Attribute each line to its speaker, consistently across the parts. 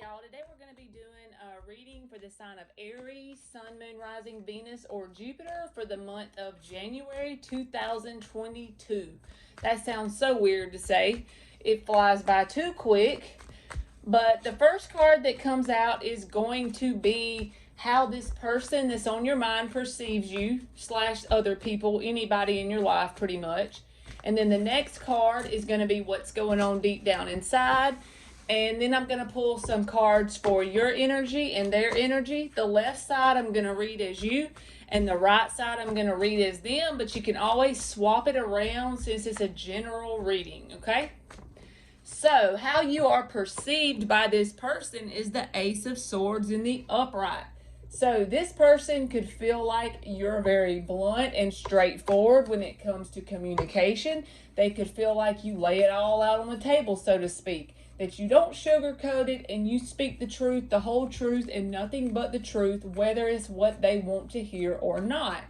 Speaker 1: Y'all, today we're going to be doing a reading for the sign of Aries, Sun, Moon, Rising, Venus, or Jupiter for the month of January 2022. That sounds so weird to say. It flies by too quick. But the first card that comes out is going to be how this person that's on your mind perceives you, slash other people, anybody in your life pretty much. And then the next card is going to be what's going on deep down inside. And then I'm going to pull some cards for your energy and their energy. The left side I'm going to read as you, and the right side I'm going to read as them, but you can always swap it around since it's a general reading, okay? So, how you are perceived by this person is the Ace of Swords in the upright. So, this person could feel like you're very blunt and straightforward when it comes to communication. They could feel like you lay it all out on the table, so to speak. That you don't sugarcoat it and you speak the truth, the whole truth, and nothing but the truth, whether it's what they want to hear or not.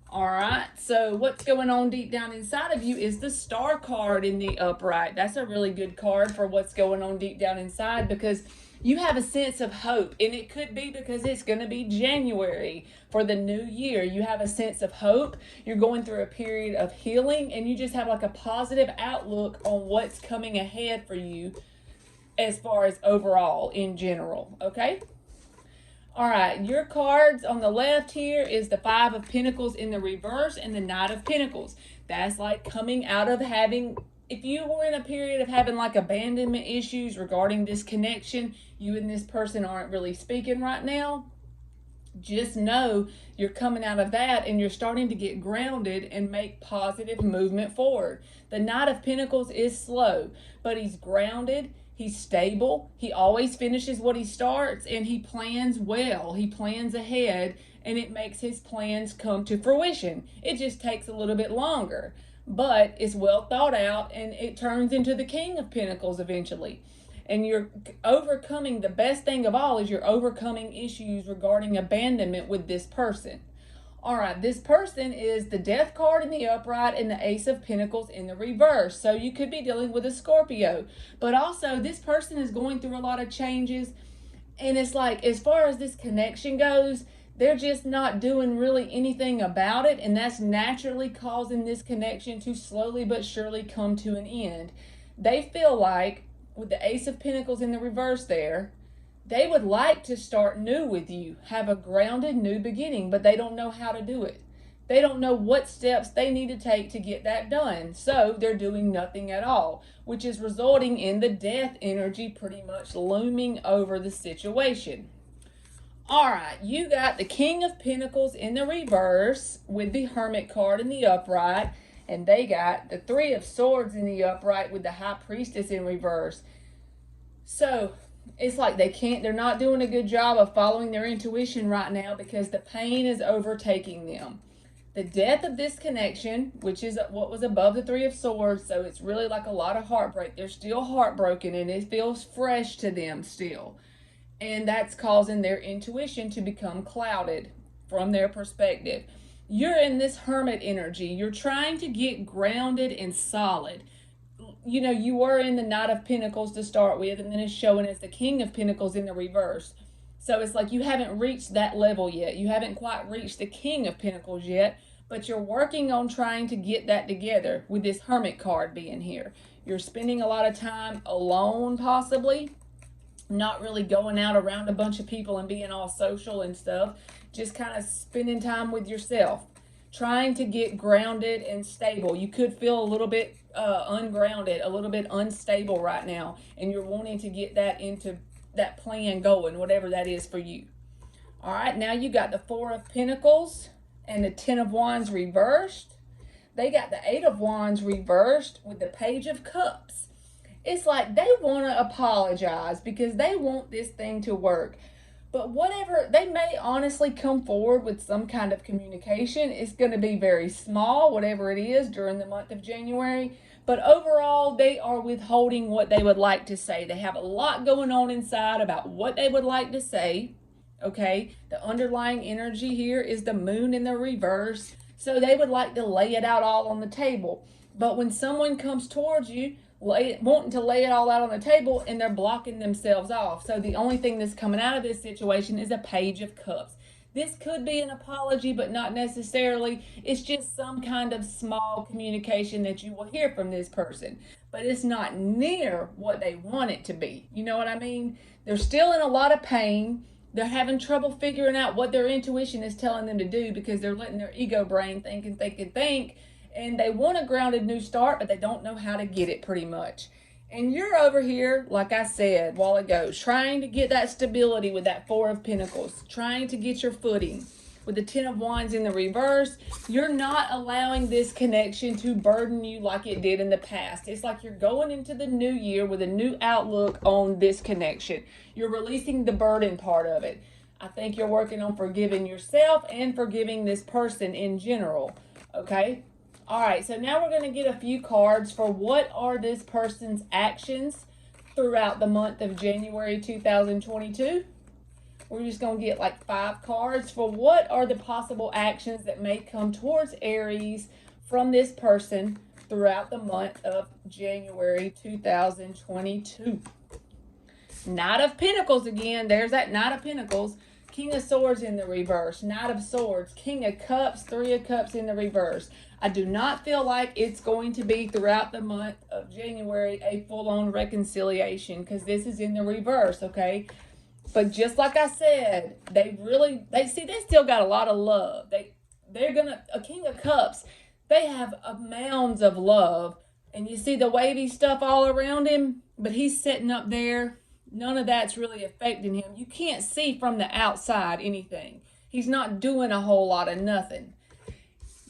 Speaker 1: All right, so what's going on deep down inside of you is the Star card in the upright. That's a really good card for what's going on deep down inside, because you have a sense of hope, and it could be because it's going to be January for the new year. You have a sense of hope. You're going through a period of healing, and you just have like a positive outlook on what's coming ahead for you as far as overall in general, okay? All right, your cards on the left here is the Five of Pentacles in the reverse and the Knight of Pentacles. That's like coming out of having, if you were in a period of having like abandonment issues regarding this connection, you and this person aren't really speaking right now, just know you're coming out of that and you're starting to get grounded and make positive movement forward. The Knight of Pentacles is slow, but he's grounded. He's stable. He always finishes what he starts, and he plans well. He plans ahead, and it makes his plans come to fruition. It just takes a little bit longer, but it's well thought out, and it turns into the King of Pentacles eventually. And you're overcoming, the best thing of all is you're overcoming issues regarding abandonment with this person. All right, this person is the Death card in the upright and the Ace of Pentacles in the reverse. So you could be dealing with a Scorpio. But also, this person is going through a lot of changes. And it's like, as far as this connection goes, they're just not doing really anything about it. And that's naturally causing this connection to slowly but surely come to an end. They feel like, with the Ace of Pentacles in the reverse there, they would like to start new with you, have a grounded new beginning, but they don't know how to do it. They don't know what steps they need to take to get that done. So they're doing nothing at all, which is resulting in the death energy pretty much looming over the situation. All right, you got the King of Pentacles in the reverse with the Hermit card in the upright, and they got the Three of Swords in the upright with the High Priestess in reverse. So it's like they're not doing a good job of following their intuition right now because the pain is overtaking them. The death of this connection, which is what was above the Three of Swords, so it's really like a lot of heartbreak. They're still heartbroken and it feels fresh to them still. And that's causing their intuition to become clouded from their perspective. You're in this hermit energy. You're trying to get grounded and solid. You know, you were in the Knight of Pentacles to start with, and then it's showing as the King of Pentacles in the reverse. So it's like you haven't reached that level yet. You haven't quite reached the King of Pentacles yet, but you're working on trying to get that together with this Hermit card being here. You're spending a lot of time alone, possibly, not really going out around a bunch of people and being all social and stuff, just kind of spending time with yourself, trying to get grounded and stable. You could feel a little bit ungrounded, a little bit unstable right now, and you're wanting to get that into that plan going, whatever that is for you. All right, now you got the Four of Pentacles and the Ten of Wands reversed. They got the Eight of Wands reversed with the Page of Cups. It's like they want to apologize because they want this thing to work. But whatever, they may honestly come forward with some kind of communication. It's going to be very small, whatever it is, during the month of January. But overall, they are withholding what they would like to say. They have a lot going on inside about what they would like to say. Okay, the underlying energy here is the Moon in the reverse. So they would like to lay it out all on the table. But when someone comes towards you, wanting to lay it all out on the table, and they're blocking themselves off. So the only thing that's coming out of this situation is a Page of Cups. This could be an apology, but not necessarily. It's just some kind of small communication that you will hear from this person. But it's not near what they want it to be. You know what I mean? They're still in a lot of pain. They're having trouble figuring out what their intuition is telling them to do because they're letting their ego brain think and think and think. And they want a grounded new start, but they don't know how to get it pretty much. And you're over here, like I said a while ago, trying to get that stability with that Four of Pentacles, trying to get your footing. With the Ten of Wands in the reverse, you're not allowing this connection to burden you like it did in the past. It's like you're going into the new year with a new outlook on this connection. You're releasing the burden part of it. I think you're working on forgiving yourself and forgiving this person in general, okay? All right, so now we're going to get a few cards for what are this person's actions throughout the month of January 2022. We're just going to get like 5 cards for what are the possible actions that may come towards Aries from this person throughout the month of January 2022. Knight of Pentacles again. There's that Knight of Pentacles. King of Swords in the reverse. Knight of Swords. King of Cups. Three of Cups in the reverse. I do not feel like it's going to be throughout the month of January a full-on reconciliation because this is in the reverse, okay? But just like I said, they still got a lot of love. They're gonna, a King of Cups, they have mounds of love. And you see the wavy stuff all around him, but he's sitting up there. None of that's really affecting him. You can't see from the outside anything. He's not doing a whole lot of nothing.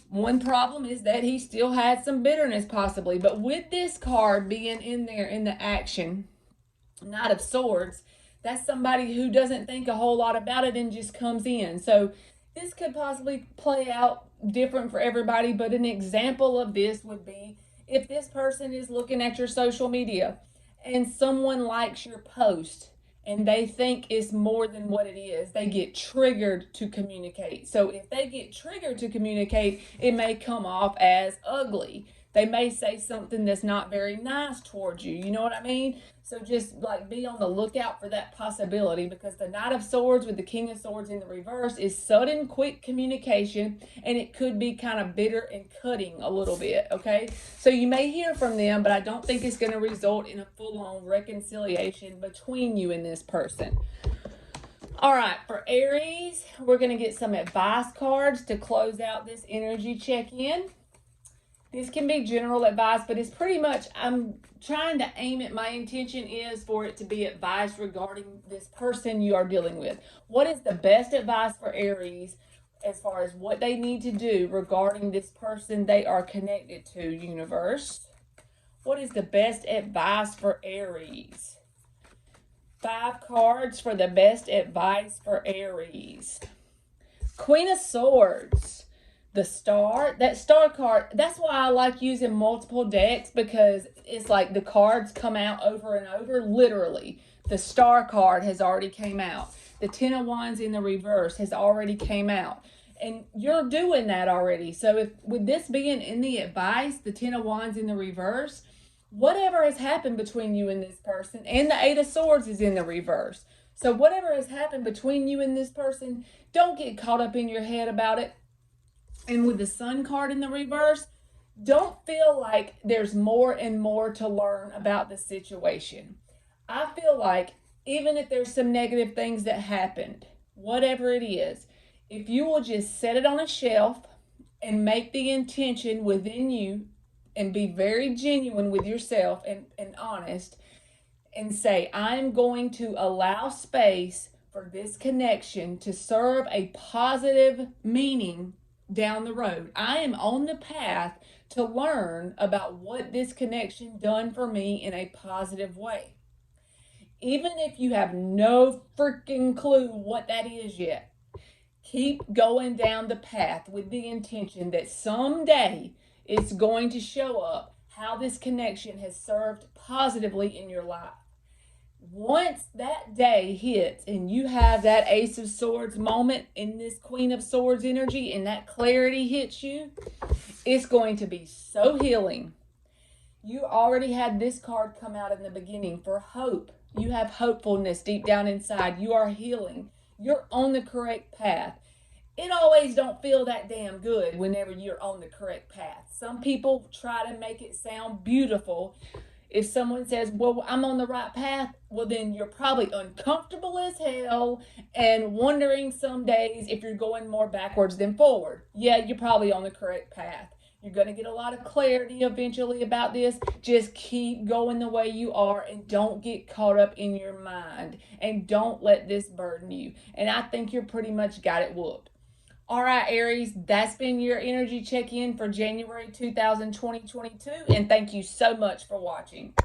Speaker 1: One problem is that he still had some bitterness possibly. But with this card being in there in the action, Knight of Swords, that's somebody who doesn't think a whole lot about it and just comes in. So this could possibly play out different for everybody. But an example of this would be if this person is looking at your social media and someone likes your post and they think it's more than what it is, they get triggered to communicate. So if they get triggered to communicate, it may come off as ugly. They may say something that's not very nice towards you. You know what I mean? So just like be on the lookout for that possibility because the Knight of Swords with the King of Swords in the reverse is sudden, quick communication, and it could be kind of bitter and cutting a little bit, okay? So you may hear from them, but I don't think it's going to result in a full-on reconciliation between you and this person. All right, for Aries, we're going to get some advice cards to close out this energy check-in. This can be general advice, but it's pretty much, I'm trying to aim at, my intention is for it to be advice regarding this person you are dealing with. What is the best advice for Aries as far as what they need to do regarding this person they are connected to, universe? What is the best advice for Aries? 5 cards for the best advice for Aries. Queen of Swords. The Star, that Star card, that's why I like using multiple decks because it's like the cards come out over and over, literally. The Star card has already came out. The Ten of Wands in the reverse has already came out. And you're doing that already. So if with this being in the advice, the Ten of Wands in the reverse, whatever has happened between you and this person, and the Eight of Swords is in the reverse. So whatever has happened between you and this person, don't get caught up in your head about it. And with the Sun card in the reverse, don't feel like there's more and more to learn about the situation. I feel like even if there's some negative things that happened, whatever it is, if you will just set it on a shelf and make the intention within you and be very genuine with yourself and honest and say, I'm going to allow space for this connection to serve a positive meaning down the road. I am on the path to learn about what this connection done for me in a positive way. Even if you have no freaking clue what that is yet, keep going down the path with the intention that someday it's going to show up how this connection has served positively in your life. Once that day hits and you have that Ace of Swords moment in this Queen of Swords energy and that clarity hits you, it's going to be so healing. You already had this card come out in the beginning for hope. You have hopefulness deep down inside. You are healing. You're on the correct path. It always don't feel that damn good whenever you're on the correct path. Some people try to make it sound beautiful. If someone says, well, I'm on the right path, well, then you're probably uncomfortable as hell and wondering some days if you're going more backwards than forward. Yeah, you're probably on the correct path. You're going to get a lot of clarity eventually about this. Just keep going the way you are and don't get caught up in your mind and don't let this burden you. And I think you're pretty much got it whooped. All right, Aries, that's been your energy check-in for January 2022, and thank you so much for watching.